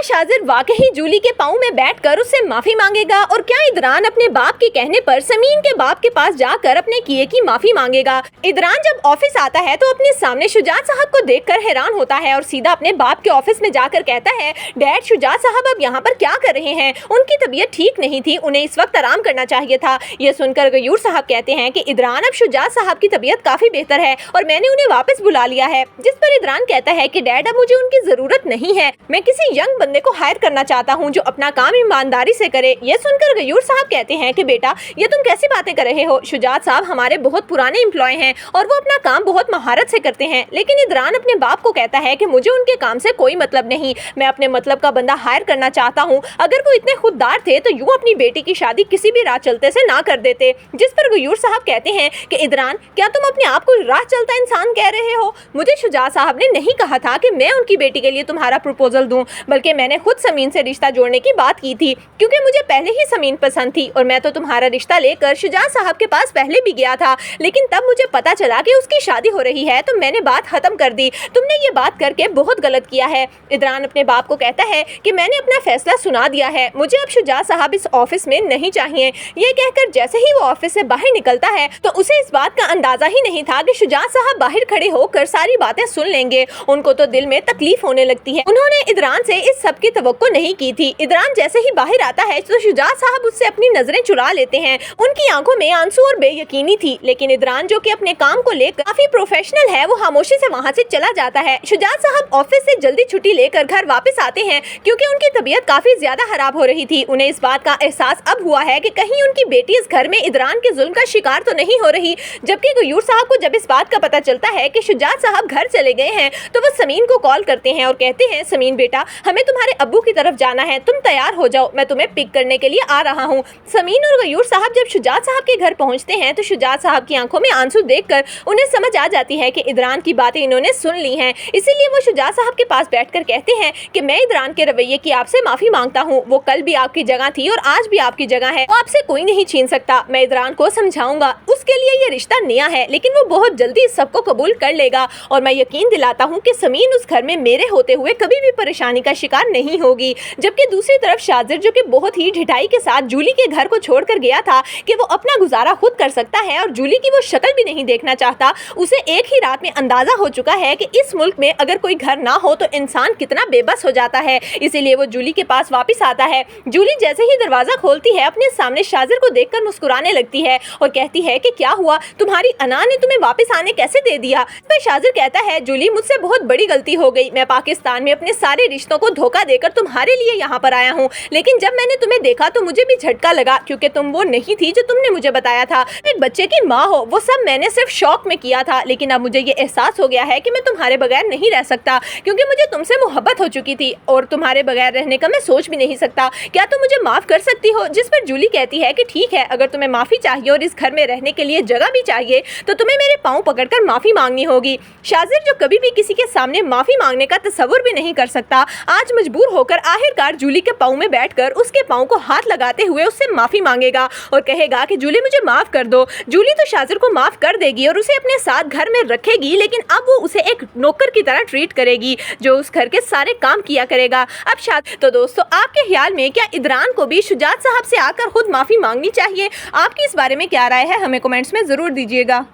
शाजिर वाकई जूली के पाँव में बैठकर उससे माफी मांगेगा और क्या इदरान अपने बाप के कहने पर समीन के बाप के पास जाकर अपने किए की माफी मांगेगा। इदरान जब ऑफिस आता है तो अपने सामने शुजात साहब को देखकर हैरान होता है और सीधा अपने बाप के ऑफिस में जाकर कहता है, डैड शुजात साहब अब यहाँ पर क्या कर रहे हैं? उनकी तबीयत ठीक नहीं थी, उन्हें इस वक्त आराम करना चाहिए था। ये सुनकर गयूर साहब कहते हैं कि इदरान अब शुजात साहब की तबीयत काफी बेहतर है और मैंने उन्हें वापस बुला लिया है। जिस पर इदरान कहता है कि डैड अब मुझे उनकी जरूरत नहीं है, मैं किसी यंग बंदे को हायर करना चाहता हूँ जो अपना काम ईमानदारी से करे। ये सुनकर गयूर साहब कहते हैं कि बेटा ये तुम कैसी बातें कर रहे हो? शुजात साहब हमारे बहुत पुराने एम्प्लॉय हैं और वो अपना काम बहुत महारत से करते हैं। लेकिन इदरान अपने बाप को कहता है कि मुझे उनके काम से कोई मतलब नहीं, मैं अपने मतलब का बंदा हायर करना चाहता हूँ। अगर वो इतने खुददार थे तो यूँ अपनी बेटी की शादी किसी भी राह चलते से ना कर देते। जिस पर गयूर साहब कहते हैं कि इदरान क्या तुम अपने आप को राह चलता इंसान कह रहे हो? मुझे शुजात साहब ने नहीं कहा था कि मैं उनकी बेटी के लिए तुम्हारा प्रपोजल दूं, बल्कि मैंने खुद समीन से रिश्ता जोड़ने की बात की थी क्योंकि मुझे पहले ही समीन पसंद थी और मैं तो तुम्हारा रिश्ता लेकर शुजात साहब के पास पहले भी गया था, लेकिन तब मुझे पता चला कि उसकी शादी हो रही है तो मैंने बात खत्म कर दी। तुमने ये बात करके बहुत गलत किया है। इदरान अपने बाप को कहता है कि मैंने अपना फैसला सुना दिया है, मुझे अब शुजात साहब इस ऑफिस में नहीं चाहिए। ये कहकर जैसे ही वो ऑफिस से बाहर निकलता है तो उसे इस बात का अंदाजा ही नहीं था कि शुजात साहब बाहर खड़े होकर सारी बातें सुन लेंगे। उनको तो दिल में तकलीफ होने लगती है। उन्होंने इदरान से इस सब की तवक्को नहीं की थी। इदरान जैसे ही बाहर आता है तो शुजात साहब उससे अपनी नजरें चुरा लेते हैं। उनकी आंखों में आंसू और बेयकीनी थी, लेकिन इदरान जो कि अपने काम को लेकर काफी प्रोफेशनल है वो खामोशी से वहाँ से चला जाता है। शुजात साहब ऑफिस से जल्दी छुट्टी लेकर घर वापस आते हैं क्योंकि उनकी तबीयत काफी ज्यादा खराब हो रही थी। उन्हें इस बात का एहसास अब हुआ है कि कहीं उनकी बेटी इस घर में इदरान के जुल्म का शिकार तो नहीं हो रही। जबकि गयूर साहब को जब इस बात का पता चलता है कि शुजात साहब घर चले गए हैं तो वो समीन को कॉल करते हैं और कहते हैं, समीन बेटा हमें तुम्हारे अब्बू की तरफ जाना है, तुम तैयार हो जाओ, मैं तुम्हें पिक करने के लिए आ रहा हूँ। समीन और गयूर साहब जब शुजात साहब के घर पहुँचते हैं तो शुजात साहब की आंखों में आंसू देखकर उन्हें समझ आ जाती है कि इदरान की बातें इन्होंने सुन ली हैं। इसीलिए वो शुजात साहब के पास बैठकर कहते हैं कि मैं इदरान के रवैये की आपसे माफी मांगता हूँ। वो कल भी आपकी जगह थी और आज भी आपकी जगह है, वो आपसे कोई नहीं छीन सकता। मैं इदरान को समझाऊंगा, उसके लिए ये रिश्ता नया है लेकिन वो बहुत जल्दी इस सबको कबूल कर लेगा और मैं यकीन दिलाता हूँ कि समीन उस घर में मेरे होते हुए कभी भी परेशानी का शिकार नहीं होगी। जबकि दूसरी तरफ शाजिर जो कि बहुत ही ढिठाई के साथ जूली के घर को छोड़कर गया था कि वो अपना गुजारा खुद कर सकता है और जूली की वो शक्ल भी नहीं देखना चाहता, उसे एक ही रात में अंदाजा हो चुका है कि इस मुल्क में अगर कोई घर ना हो तो इंसान कितना बेबस हो जाता है। इसीलिए वो जूली के पास वापस आता है। जूली जैसे ही दरवाजा खोलती है अपने सामने शाजिर को देखकर मुस्कुराने लगती है और कहती है कि क्या हुआ, तुम्हारी अना ने तुम्हें वापस आने कैसे दे दिया? पर शाजिर कहता है, जूली मुझसे बहुत बड़ी गलती हो गई, मैं पाकिस्तान में अपने सारे रिश्तों को धोखा देकर तुम्हारे लिए यहाँ पर आया हूँ, लेकिन जब मैंने तुम्हें देखा तो मुझे भी झटका लगा क्योंकि तुम वो नहीं थी जो तुमने मुझे बताया था। एक बच्चे की माँ हो, वो सब मैंने सिर्फ शौक में किया था, लेकिन अब मुझे ये एहसास हो गया है कि मैं तुम्हारे बगैर नहीं रह सकता क्योंकि मुझे तुमसे मोहब्बत हो चुकी थी और तुम्हारे बगैर रहने का मैं सोच भी नहीं सकता। क्या तुम मुझे माफ कर सकती हो? जिस पर जूली कहती है कि ठीक है, अगर तुम्हें माफी चाहिए और इस घर में रहने के लिए जगह भी चाहिए तो तुम्हें मेरे पाँव पकड़कर माफी मांगनी होगी। शाजिर जो कभी भी किसी के सामने माफी मांगने का तस्वुर भी नहीं कर सकता, आज मजबूर होकर आखिरकार जूली के पाँव में बैठकर उसके पाँव को हाथ लगाते हुए उससे माफी मांगेगा और कहेगा कि जूली मुझे माफ कर दो। जूली तो शाजिर को माफ कर देगी और उसे अपने साथ घर में रखेगी, लेकिन अब वो उसे एक नौकर की तरह ट्रीट करेगी जो उस घर के सारे काम किया करेगा। अब तो दोस्तों आपके ख्याल में क्या इदरान को भी शुजात साहब से आकर खुद माफी मांगनी चाहिए? आपकी इस बारे में क्या राय है, हमें कमेंट्स में जरूर दीजिएगा।